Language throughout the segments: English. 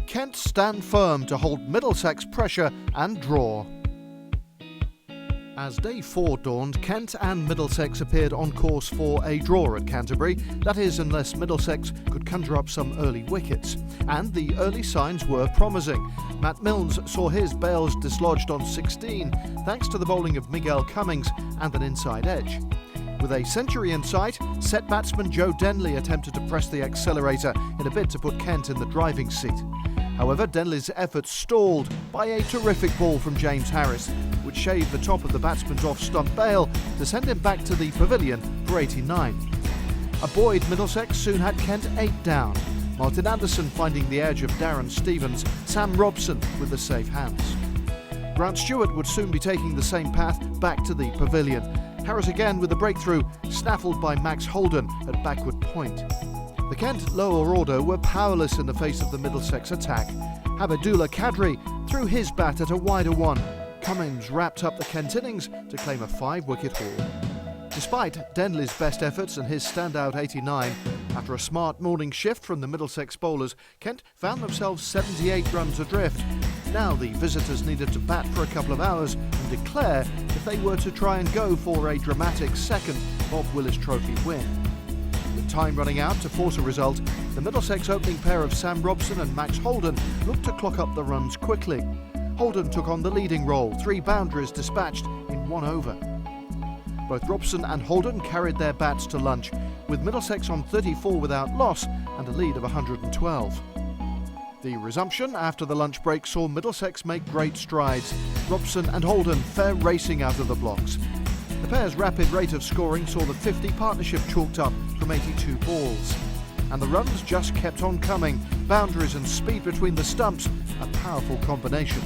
Kent stand firm to hold Middlesex pressure and draw. As day 4 dawned, Kent and Middlesex appeared on course for a draw at Canterbury, that is unless Middlesex could conjure up some early wickets. And the early signs were promising. Matt Milnes saw his bails dislodged on 16 thanks to the bowling of Miguel Cummins and an inside edge. With a century in sight, set batsman Joe Denley attempted to press the accelerator in a bid to put Kent in the driving seat. However, Denley's efforts stalled by a terrific ball from James Harris, which shaved the top of the batsman's off-stump bail to send him back to the pavilion for 89. A buoyed Middlesex soon had Kent 8 down, Martin Anderson finding the edge of Darren Stevens, Sam Robson with the safe hands. Grant Stewart would soon be taking the same path back to the pavilion. Harris again with a breakthrough, snaffled by Max Holden at backward point. The Kent lower order were powerless in the face of the Middlesex attack. Habibullah Kadri threw his bat at a wider one. Cummins wrapped up the Kent innings to claim a 5-wicket haul. Despite Denley's best efforts and his standout 89, after a smart morning shift from the Middlesex bowlers, Kent found themselves 78 runs adrift. Now the visitors needed to bat for a couple of hours and declare if they were to try and go for a dramatic second Bob Willis Trophy win. With time running out to force a result, the Middlesex opening pair of Sam Robson and Max Holden looked to clock up the runs quickly. Holden took on the leading role, 3 boundaries dispatched in 1 over. Both Robson and Holden carried their bats to lunch, with Middlesex on 34 without loss and a lead of 112. The resumption after the lunch break saw Middlesex make great strides, Robson and Holden fair racing out of the blocks. The pair's rapid rate of scoring saw the 50 partnership chalked up from 82 balls. And the runs just kept on coming, boundaries and speed between the stumps, a powerful combination.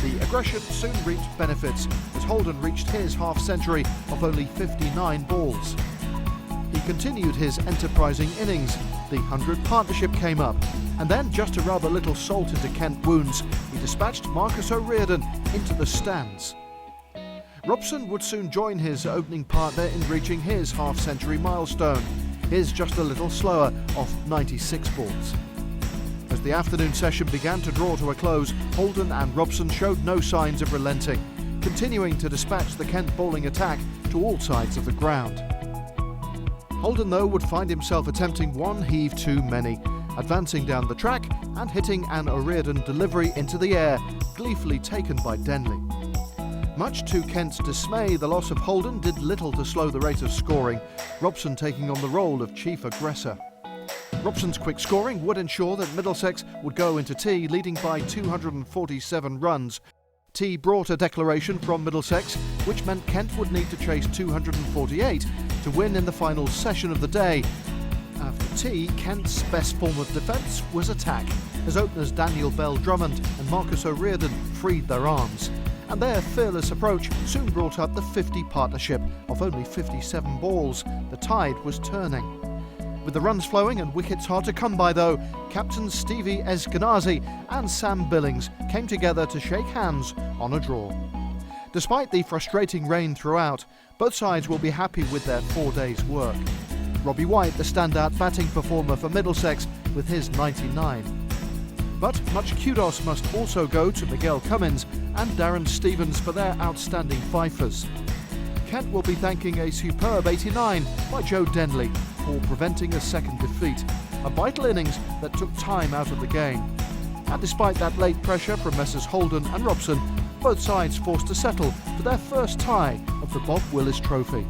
The aggression soon reaped benefits as Holden reached his half-century of only 59 balls. He continued his enterprising innings, the 100 partnership came up, and then just to rub a little salt into Kent wounds, he dispatched Marcus O'Riordan into the stands. Robson would soon join his opening partner in reaching his half-century milestone, his just a little slower, off 96 balls. As the afternoon session began to draw to a close, Holden and Robson showed no signs of relenting, continuing to dispatch the Kent bowling attack to all sides of the ground. Holden, though, would find himself attempting one heave too many, advancing down the track and hitting an O'Riordan delivery into the air, gleefully taken by Denley. Much to Kent's dismay, the loss of Holden did little to slow the rate of scoring, Robson taking on the role of chief aggressor. Robson's quick scoring would ensure that Middlesex would go into tea leading by 247 runs. Tea brought a declaration from Middlesex, which meant Kent would need to chase 248 to win in the final session of the day. After tea, Kent's best form of defence was attack, as openers Daniel Bell-Drummond and Marcus O'Riordan freed their arms. And their fearless approach soon brought up the 50 partnership of only 57 balls. The tide was turning. With the runs flowing and wickets hard to come by, though, captains Stevie Eskenazi and Sam Billings came together to shake hands on a draw. Despite the frustrating rain throughout, both sides will be happy with their 4 days' work. Robbie White, the standout batting performer for Middlesex, with his 99. But much kudos must also go to Miguel Cummins and Darren Stevens for their outstanding fifers. Kent will be thanking a superb 89 by Joe Denley for preventing a second defeat, a vital innings that took time out of the game. And despite that late pressure from Messrs Holden and Robson, both sides forced to settle for their first tie of the Bob Willis Trophy.